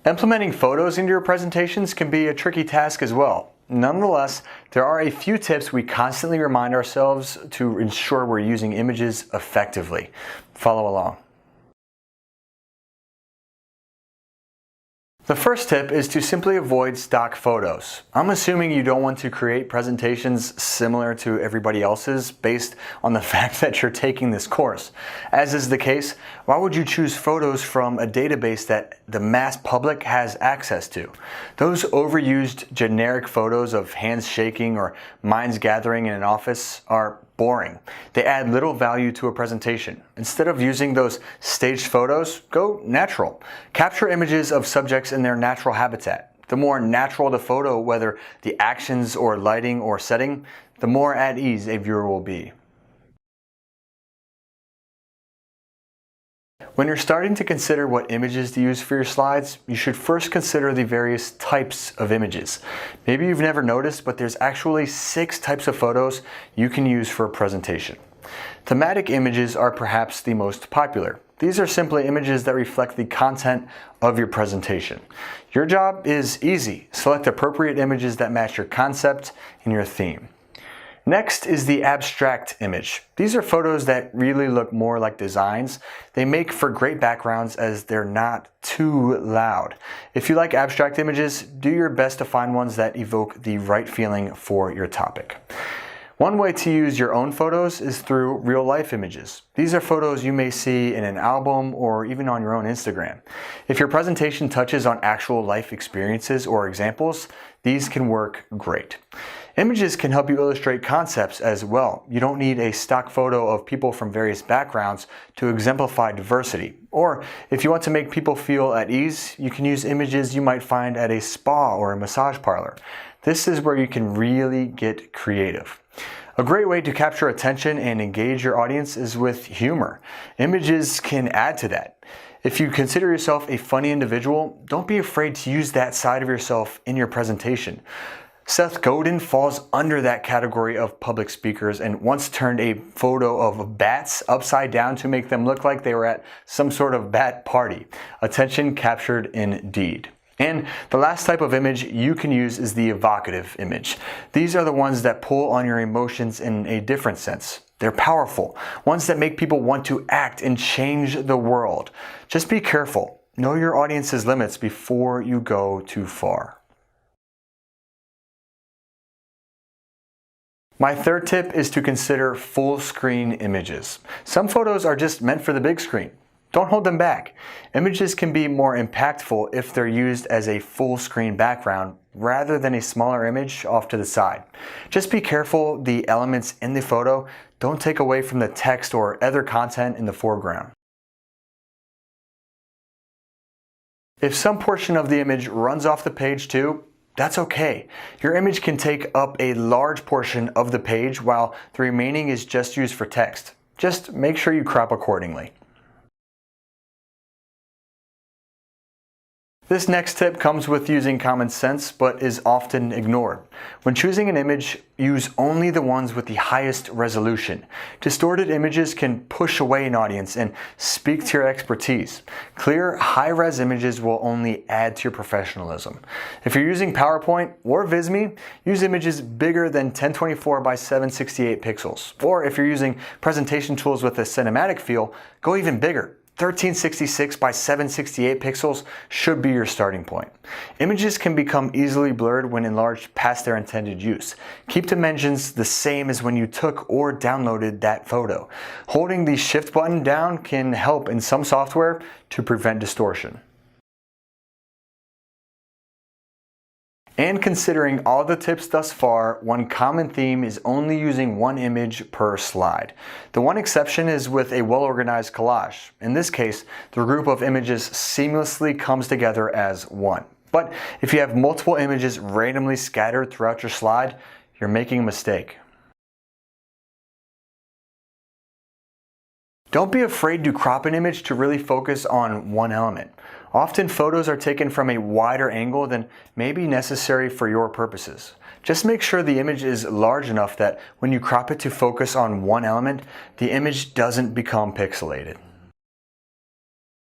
Implementing photos into your presentations can be a tricky task as well. Nonetheless, there are a few tips we constantly remind ourselves to ensure we're using images effectively. Follow along. The first tip is to simply avoid stock photos. I'm assuming you don't want to create presentations similar to everybody else's based on the fact that you're taking this course. As is the case, why would you choose photos from a database that the mass public has access to? Those overused generic photos of hands shaking or minds gathering in an office are boring. They add little value to a presentation. Instead of using those staged photos, go natural. Capture images of subjects in their natural habitat. The more natural the photo, whether the actions or lighting or setting, the more at ease a viewer will be. When you're starting to consider what images to use for your slides, you should first consider the various types of images. Maybe you've never noticed, but there's actually 6 types of photos you can use for a presentation. Thematic images are perhaps the most popular. These are simply images that reflect the content of your presentation. Your job is easy. Select appropriate images that match your concept and your theme. Next is the abstract image. These are photos that really look more like designs. They make for great backgrounds as they're not too loud. If you like abstract images, do your best to find ones that evoke the right feeling for your topic. One way to use your own photos is through real-life images. These are photos you may see in an album or even on your own Instagram. If your presentation touches on actual life experiences or examples, these can work great. Images can help you illustrate concepts as well. You don't need a stock photo of people from various backgrounds to exemplify diversity. Or if you want to make people feel at ease, you can use images you might find at a spa or a massage parlor. This is where you can really get creative. A great way to capture attention and engage your audience is with humor. Images can add to that. If you consider yourself a funny individual, don't be afraid to use that side of yourself in your presentation. Seth Godin falls under that category of public speakers and once turned a photo of bats upside down to make them look like they were at some sort of bat party. Attention captured indeed. And the last type of image you can use is the evocative image. These are the ones that pull on your emotions in a different sense. They're powerful, ones that make people want to act and change the world. Just be careful. Know your audience's limits before you go too far. My third tip is to consider full screen images. Some photos are just meant for the big screen. Don't hold them back. Images can be more impactful if they're used as a full screen background rather than a smaller image off to the side. Just be careful the elements in the photo don't take away from the text or other content in the foreground. If some portion of the image runs off the page too, that's okay. Your image can take up a large portion of the page while the remaining is just used for text. Just make sure you crop accordingly. This next tip comes with using common sense, but is often ignored. When choosing an image, use only the ones with the highest resolution. Distorted images can push away an audience and speak to your expertise. Clear, high-res images will only add to your professionalism. If you're using PowerPoint or Visme, use images bigger than 1024 by 768 pixels. Or if you're using presentation tools with a cinematic feel, go even bigger. 1366 by 768 pixels should be your starting point. Images can become easily blurred when enlarged past their intended use. Keep dimensions the same as when you took or downloaded that photo. Holding the Shift button down can help in some software to prevent distortion. And considering all the tips thus far, one common theme is only using one image per slide. The one exception is with a well-organized collage. In this case, the group of images seamlessly comes together as one. But if you have multiple images randomly scattered throughout your slide, you're making a mistake. Don't be afraid to crop an image to really focus on one element. Often photos are taken from a wider angle than may be necessary for your purposes. Just make sure the image is large enough that when you crop it to focus on one element, the image doesn't become pixelated.